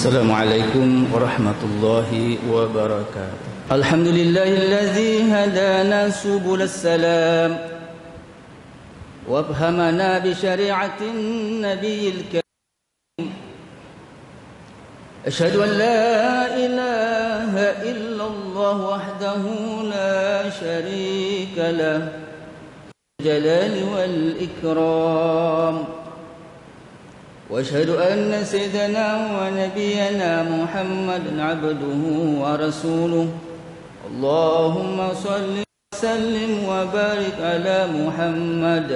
Assalamualaikum warahmatullahi wabarakatuh. Alhamdulillahilladzi hadana subulas salam wa afhamana bi syari'atin nabiyil karim. Asyhadu an la ilaha illallah wahdahu la syarika lah jalali wal ikram. واشهد ان سيدنا ونبينا محمدا عبده ورسوله اللهم صل وسلم وبارك على محمد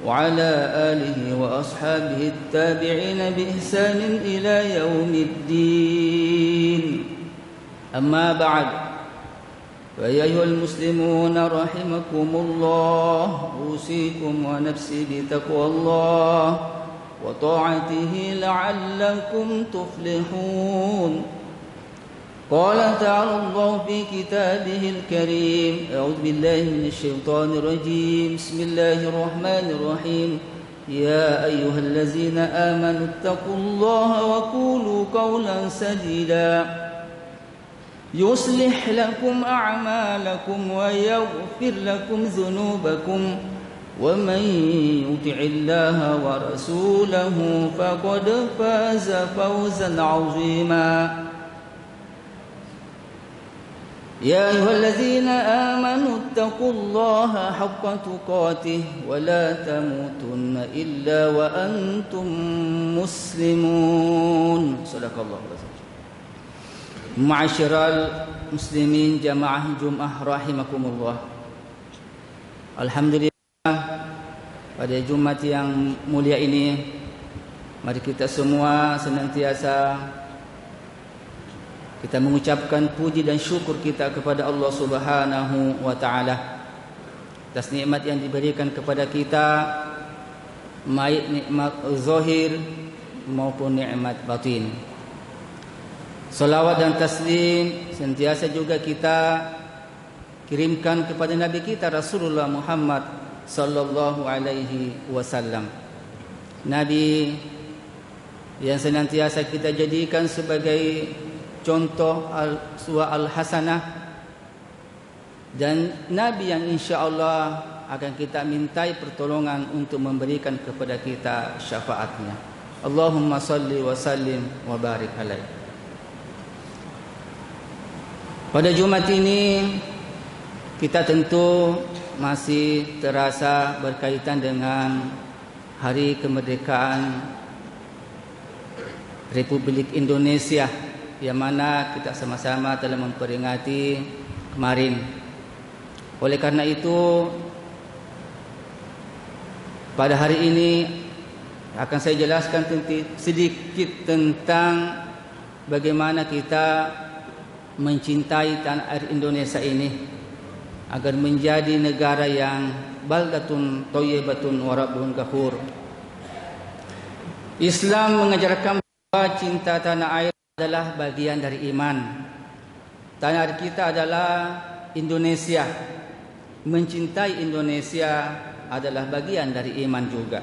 وعلى اله واصحابه التابعين باحسان الى يوم الدين اما بعد فيا ايها المسلمون رحمكم الله اوصيكم ونفسي بتقوى الله وطاعته لعلكم تفلحون. قال تعالى الله في كتابه الكريم أعوذ بالله من الشيطان الرجيم بسم الله الرحمن الرحيم يا أيها الذين آمنوا اتقوا الله وقولوا قولا سديدا يصلح لكم أعمالكم ويغفر لكم ذنوبكم ومن يطع الله ورسوله فقد فاز فوزا عظيما. يا أيها الذين آمنوا اتقوا الله حق تقاته ولا تموتن إلا وأنتم مسلمون. صدق الله العظيم. معاشر المسلمين جماعة جمعة رحمكم الله. Alhamdulillah, pada Jumat yang mulia ini, mari kita semua senantiasa kita mengucapkan puji dan syukur kita kepada Allah Subhanahu wa taala atas nikmat yang diberikan kepada kita, baik nikmat zahir maupun nikmat batin. Salawat dan taslim sentiasa juga kita kirimkan kepada Nabi kita Rasulullah Muhammad sallallahu alaihi wasallam. Nabi yang senantiasa kita jadikan sebagai contoh al-uswah al-hasanah, dan Nabi yang insya-Allah akan kita mintai pertolongan untuk memberikan kepada kita syafaatnya. Allahumma salli wa sallim wa barik alaihi. Pada Jumat ini kita tentu masih terasa berkaitan dengan Hari Kemerdekaan Republik Indonesia, yang mana kita sama-sama telah memperingati kemarin. Oleh karena itu, pada hari ini akan saya jelaskan sedikit tentang bagaimana kita mencintai tanah air Indonesia ini agar menjadi negara yang baldatun thayyibatun wa rabbun ghafur. Islam mengajarkan bahwa cinta tanah air adalah bagian dari iman. Tanah air kita adalah Indonesia. Mencintai Indonesia adalah bagian dari iman juga.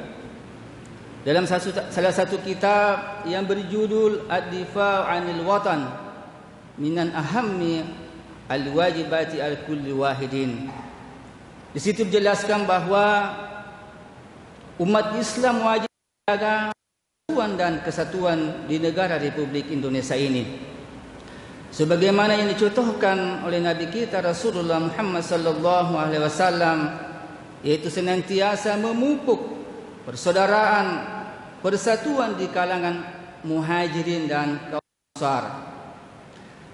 Dalam salah satu kitab yang berjudul Ad-Difa'u 'anil Watan minan ahammi al-wajibati al-kulli wahidin, di situ dijelaskan bahwa umat Islam wajib menjaga persatuan dan kesatuan di negara Republik Indonesia ini, sebagaimana yang dicontohkan oleh Nabi kita Rasulullah Muhammad sallallahu alaihi wasallam, yaitu senantiasa memupuk persaudaraan, persatuan di kalangan muhajirin dan kaum ansar,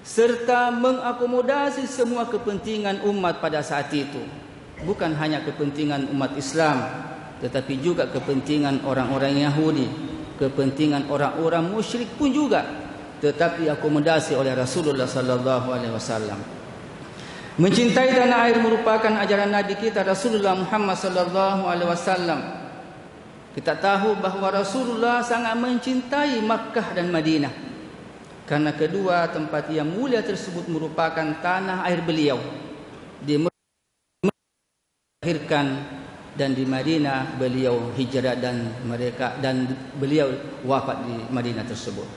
serta mengakomodasi semua kepentingan umat pada saat itu. Bukan hanya kepentingan umat Islam, tetapi juga kepentingan orang-orang Yahudi, kepentingan orang-orang musyrik pun juga, tetapi akomodasi oleh Rasulullah sallallahu alaihi wasallam. Mencintai tanah air merupakan ajaran Nabi kita Rasulullah Muhammad sallallahu alaihi wasallam. Kita tahu bahawa Rasulullah sangat mencintai Makkah dan Madinah, karena kedua tempat yang mulia tersebut merupakan tanah air beliau. Di melahirkan dan di Madinah beliau hijrah dan beliau wafat di Madinah tersebut.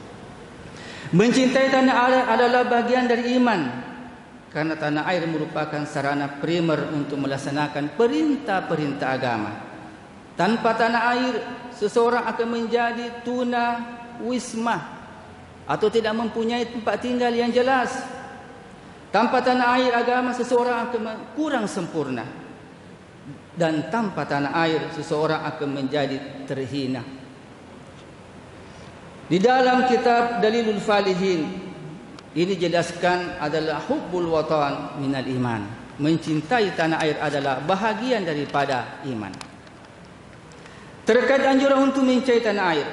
Mencintai tanah air adalah bagian dari iman, karena tanah air merupakan sarana primer untuk melaksanakan perintah-perintah agama. Tanpa tanah air, seseorang akan menjadi tuna wisma atau tidak mempunyai tempat tinggal yang jelas. Tanpa tanah air, agama seseorang akan kurang sempurna. Dan tanpa tanah air, seseorang akan menjadi terhina. Di dalam kitab Dalilul Falihin, ini jelaskan adalah hubbul watan minal iman. Mencintai tanah air adalah bahagian daripada iman. Terkait anjuran untuk mencintai tanah air,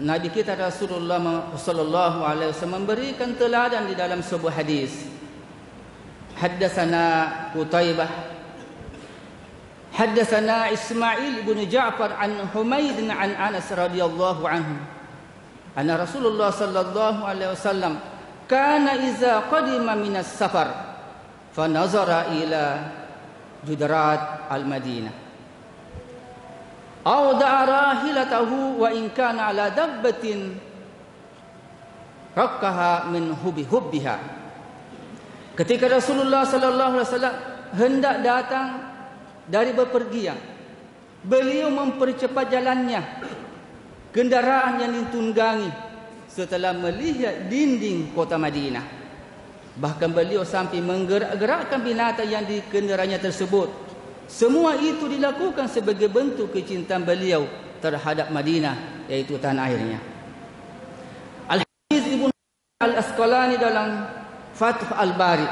Nabi kita Rasulullah sallallahu alaihi wasallam memberikan teladan di dalam sebuah hadis. Haddatsana Qutaibah, haddatsana Ismail bin Ja'far an Humaid an Anas radhiyallahu anhu, anna Rasulullah sallallahu alaihi wasallam kana iza qadima minas safar fa nazara ila judrat al-Madinah aw da'a rahilatahu wa in kana ala dabbatin rakkaha min hubbiha. Ketika Rasulullah sallallahu alaihi wasallam hendak datang dari bepergian, beliau mempercepat jalannya kendaraan yang ditunggangi setelah melihat dinding kota Madinah. Bahkan beliau sampai menggerak-gerakkan binatang yang dikendaranya tersebut. Semua itu dilakukan sebagai bentuk kecintaan beliau terhadap Madinah, yaitu tanah airnya. Al-Hafiz Ibnu Al-Asqalani dalam Fath Al-Bari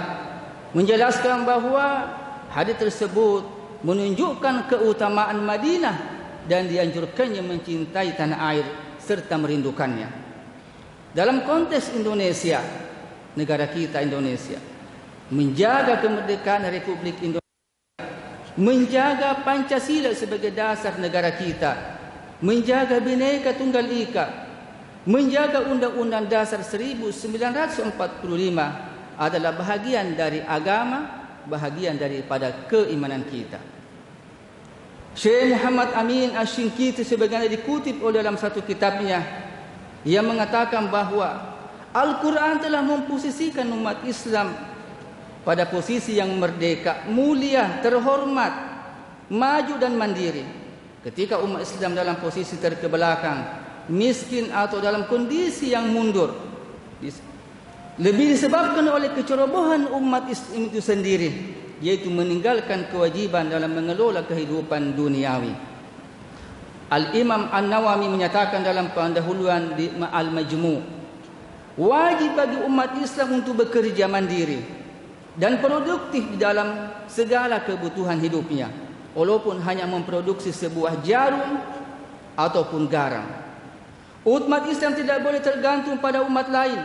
menjelaskan bahawa hadis tersebut menunjukkan keutamaan Madinah dan dianjurkannya mencintai tanah air serta merindukannya. Dalam konteks Indonesia, negara kita Indonesia, menjaga kemerdekaan Republik Indonesia, menjaga Pancasila sebagai dasar negara kita, menjaga Bhinneka Tunggal Ika, menjaga Undang-Undang Dasar 1945 adalah bahagian dari agama, bahagian daripada keimanan kita. Syekh Muhammad Amin Asy-Syinkiti sebagaimana dikutip oleh dalam satu kitabnya yang mengatakan bahawa Al-Quran telah memposisikan umat Islam pada posisi yang merdeka, mulia, terhormat, maju dan mandiri. Ketika umat Islam dalam posisi terkebelakang, miskin atau dalam kondisi yang mundur, lebih disebabkan oleh kecerobohan umat Islam itu sendiri, yaitu meninggalkan kewajiban dalam mengelola kehidupan duniawi. Al-Imam An-Nawawi menyatakan dalam pendahuluan di Al-Majmu', wajib bagi umat Islam untuk bekerja mandiri dan produktif di dalam segala kebutuhan hidupnya, walaupun hanya memproduksi sebuah jarum ataupun garam. Umat Islam tidak boleh tergantung pada umat lain,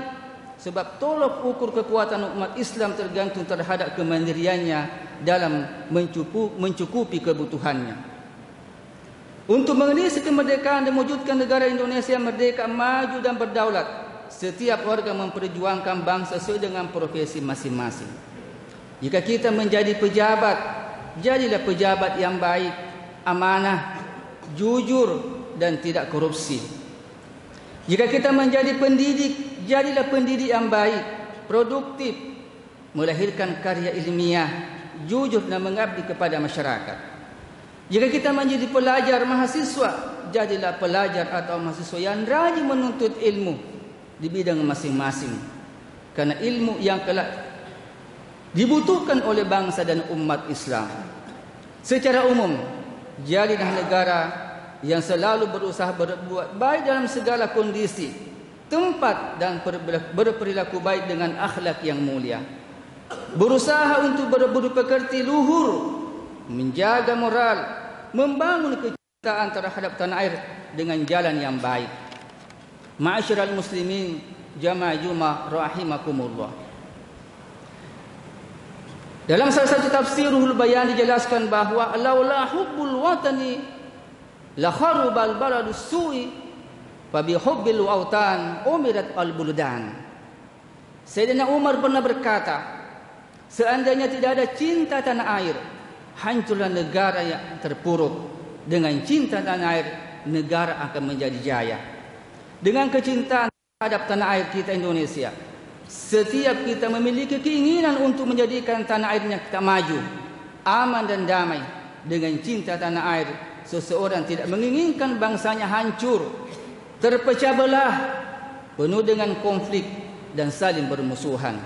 sebab tolok ukur kekuatan umat Islam tergantung terhadap kemandiriannya dalam mencukupi kebutuhannya. Untuk mengisi kemerdekaan dan mewujudkan negara Indonesia merdeka, maju dan berdaulat, setiap warga memperjuangkan bangsa sesuai dengan profesi masing-masing. Jika kita menjadi pejabat, jadilah pejabat yang baik, amanah, jujur dan tidak korupsi. Jika kita menjadi pendidik, jadilah pendidik yang baik, produktif, melahirkan karya ilmiah, jujur dan mengabdi kepada masyarakat. Jika kita menjadi pelajar, mahasiswa, jadilah pelajar atau mahasiswa yang rajin menuntut ilmu di bidang masing-masing, karena ilmu yang kelak dibutuhkan oleh bangsa dan umat Islam. Secara umum, jadilah negara yang selalu berusaha berbuat baik dalam segala kondisi, tempat dan berperilaku baik dengan akhlak yang mulia. Berusaha untuk berbudi pekerti luhur, menjaga moral, membangun kecintaan terhadap tanah air dengan jalan yang baik. Ma'asyiral muslimin jamaah Jumat rahimakumullah. Dalam salah satu tafsir Ruhul Bayan dijelaskan bahawa laula hubbul watani la kharubal baladu su'i fa bi hubbil watan umirat al buldan. Sayyidina Umar pernah berkata, seandainya tidak ada cinta tanah air, hancurlah negara yang terpuruk. Dengan cinta tanah air, negara akan menjadi jaya. Dengan kecintaan terhadap tanah air kita Indonesia. Setiap kita memiliki keinginan untuk menjadikan tanah airnya kita maju, aman dan damai. Dengan cinta tanah air, seseorang tidak menginginkan bangsanya hancur, terpecah belah, penuh dengan konflik dan saling bermusuhan.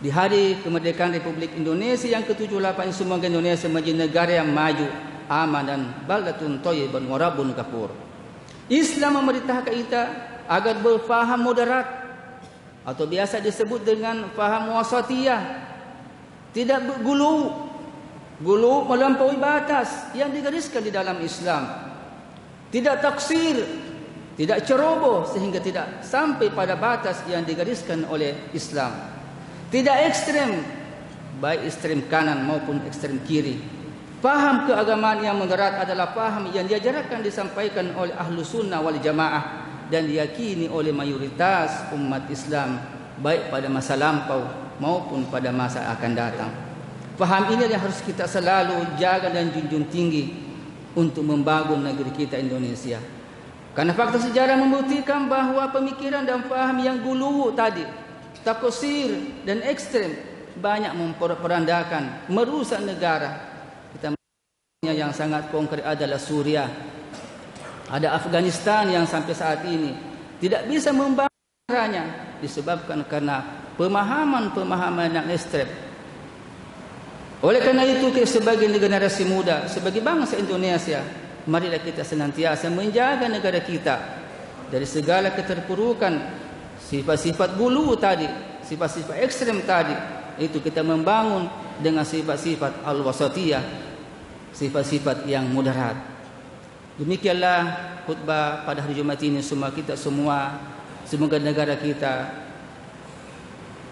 Di hari kemerdekaan Republik Indonesia yang ke-78, semoga Indonesia menjadi negara yang maju, aman dan baldatun thayyibun wa rabbun ghafur. Islam memerintahkan kita agar berfaham moderat atau biasa disebut dengan faham wasatiyah. Tidak bergulu melampaui batas yang digariskan di dalam Islam. Tidak taksir, tidak ceroboh sehingga tidak sampai pada batas yang digariskan oleh Islam. Tidak ekstrem, baik ekstrem kanan maupun ekstrem kiri. Faham keagamaan yang moderat adalah faham yang diajarkan disampaikan oleh ahlu sunnah wal jamaah dan diyakini oleh mayoritas umat Islam, baik pada masa lampau maupun pada masa akan datang. Faham ini yang harus kita selalu jaga dan junjung tinggi untuk membangun negeri kita Indonesia. Karena fakta sejarah membuktikan bahawa pemikiran dan faham yang gulu tadi, takusir dan ekstrem banyak memperandakan, merusak negara. Kita yang sangat konkret adalah Suriah. Ada Afghanistan yang sampai saat ini tidak bisa membangun negaranya disebabkan karena pemahaman yang ekstrem. Oleh karena itu, kita sebagai generasi muda, sebagai bangsa Indonesia, marilah kita senantiasa menjaga negara kita dari segala keterpurukan, sifat-sifat gulu tadi, sifat-sifat ekstrem tadi. Itu kita membangun dengan sifat-sifat al-wasatiyah, sifat-sifat yang moderat. Demikianlah khutbah pada hari Jumat ini. Semoga negara kita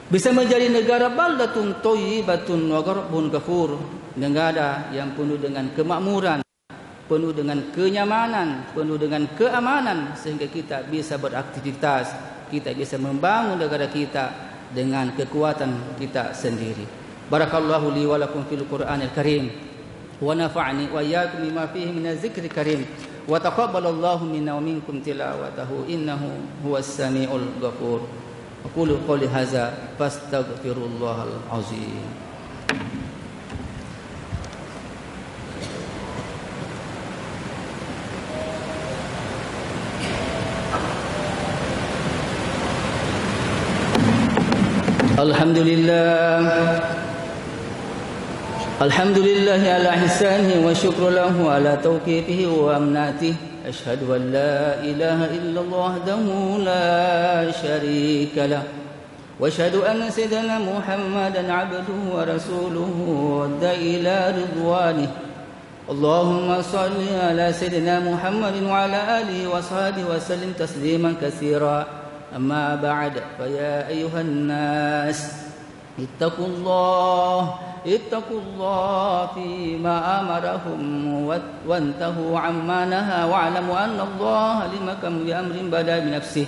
bisa menjadi negara baldatun thayyibatun wa rabbun ghafur, negara yang penuh dengan kemakmuran, penuh dengan kenyamanan, penuh dengan keamanan, sehingga kita bisa beraktivitas, kita bisa membangun negara kita dengan kekuatan kita sendiri. Barakallahu li wa lakum fil Qur'anil Karim wa nafa'ani wa iyyakum bima fihi minaz zikril karim wa taqabbalallahu minna wa minkum tilawatahu innahu huwas samiul ghafur. Aqulu qawli hadza fastaghfirullahal azim. Alhamdulillah ala ihsanihi wa syukru lahu ala tawqifihi wa amnatihi. أشهد أن لا إله إلا الله وحده لا شريك له وأشهد أن سيدنا محمدا عبده ورسوله والداعي إلى رضوانه. اللهم صل على سيدنا محمد وعلى آله وصحبه وسلم تسليما كثيرا. أما بعد، فيا أيها الناس اتقوا الله فيما أمرهم وانتهوا عما نهى واعلموا أن الله لمكم بأمر بدأ بنفسه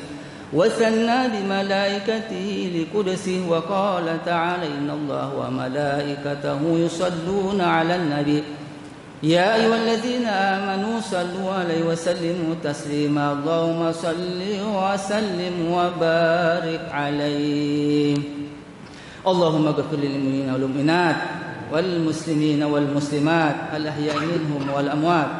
وثنى بملائكته لقدسه وقال تعالى إن الله وملائكته يصلون على النبي يا أيها الذين آمنوا صلوا عليه وسلموا تسليما. اللهم صل وسلم وبارك عليه. اللهم اغفر للمؤمنين والمؤمنات والمسلمين والمسلمات الأحياء منهم والأموات.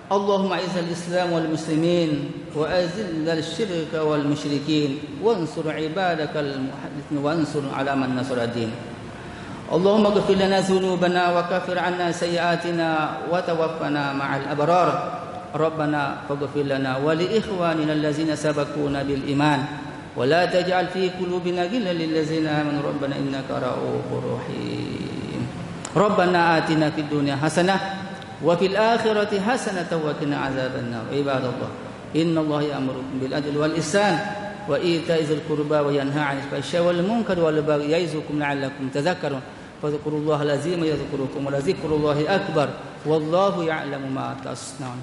اللهم أعز الإسلام والمسلمين وأذل الشرك والمشركين وانصر عبادك الموحدين وانصر على من نصر الدين. اللهم اغفر لنا ذنوبنا وكفر عنا سيئاتنا وتوفنا مع الأبرار. ربنا فاغفر لنا ولإخواننا الذين سبقونا بالإيمان ولا تجعل في قلوبنا غلا للذين آمنوا ربنا إنك رؤوف رحيم. ربنا آتنا في الدنيا حسنة وفي الآخرة حسنة وقنا عذاب النار. عباد الله إن الله يأمركم بالعدل والإحسان وإيتاء ذي القربى وينهى عن الفحشاء والمنكر والبغي يعظكم لعلكم تذكرون. فاذكروا الله العظيم يذكركم ولذكر الله أكبر والله يعلم ما تصنعون.